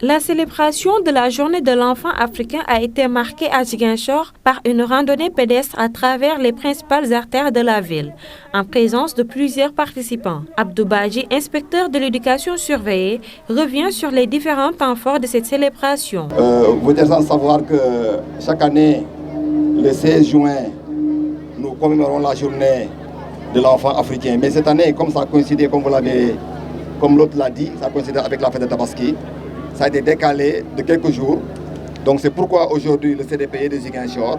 La célébration de la journée de l'enfant africain a été marquée à Ziguinchor par une randonnée pédestre à travers les principales artères de la ville, en présence de plusieurs participants. Abdou Badji, inspecteur de l'éducation surveillée, revient sur les différents temps forts de cette célébration. Vous êtes sans savoir que chaque année, le 16 juin, nous commémorons la journée de l'enfant africain. Mais cette année, comme ça a coïncidé, comme l'autre l'a dit, ça a coïncidé avec la fête de Tabaski. Ça a été décalé de quelques jours. Donc c'est pourquoi aujourd'hui le CDPE de Ziguinchor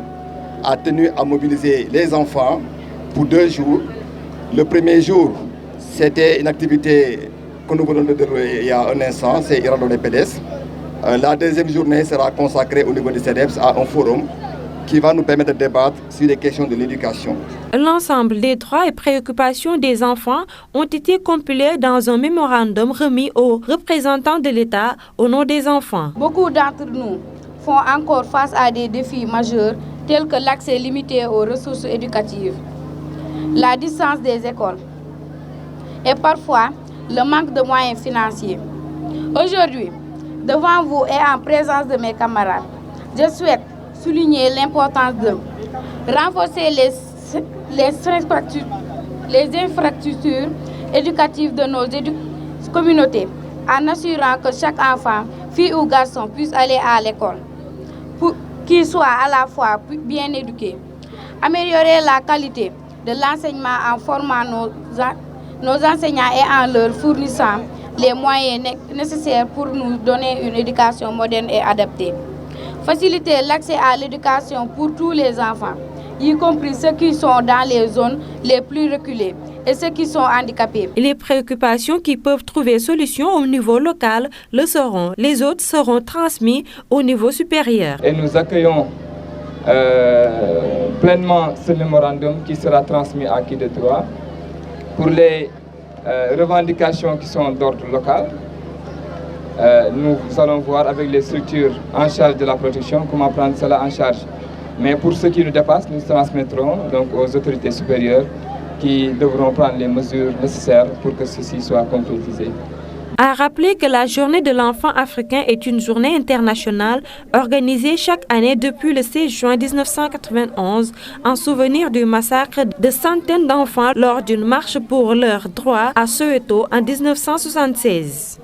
a tenu à mobiliser les enfants pour 2 jours. Le premier jour, c'était une activité que nous venons de dérouler il y a un instant, c'est Irandonnée pédestre. La deuxième journée sera consacrée au niveau du CEDEPS à un forum qui va nous permettre de débattre sur les questions de l'éducation. L'ensemble des droits et préoccupations des enfants ont été compilés dans un mémorandum remis aux représentants de l'État au nom des enfants. Beaucoup d'entre nous font encore face à des défis majeurs tels que l'accès limité aux ressources éducatives, la distance des écoles et parfois le manque de moyens financiers. Aujourd'hui, devant vous et en présence de mes camarades, je souhaite souligner l'importance de renforcer les infrastructures éducatives de nos communautés en assurant que chaque enfant, fille ou garçon, puisse aller à l'école, pour qu'il soit à la fois bien éduqué. Améliorer la qualité de l'enseignement en formant nos enseignants et en leur fournissant les moyens nécessaires pour nous donner une éducation moderne et adaptée. Faciliter l'accès à l'éducation pour tous les enfants, y compris ceux qui sont dans les zones les plus reculées et ceux qui sont handicapés. Les préoccupations qui peuvent trouver solution au niveau local le seront. Les autres seront transmis au niveau supérieur. Et nous accueillons pleinement ce mémorandum qui sera transmis à qui de droit pour les revendications qui sont d'ordre local. Nous allons voir avec les structures en charge de la protection comment prendre cela en charge. Mais pour ce qui nous dépasse, nous transmettrons donc aux autorités supérieures qui devront prendre les mesures nécessaires pour que ceci soit concrétisé. À rappeler que la journée de l'enfant africain est une journée internationale organisée chaque année depuis le 16 juin 1991 en souvenir du massacre de centaines d'enfants lors d'une marche pour leurs droits à Soweto en 1976.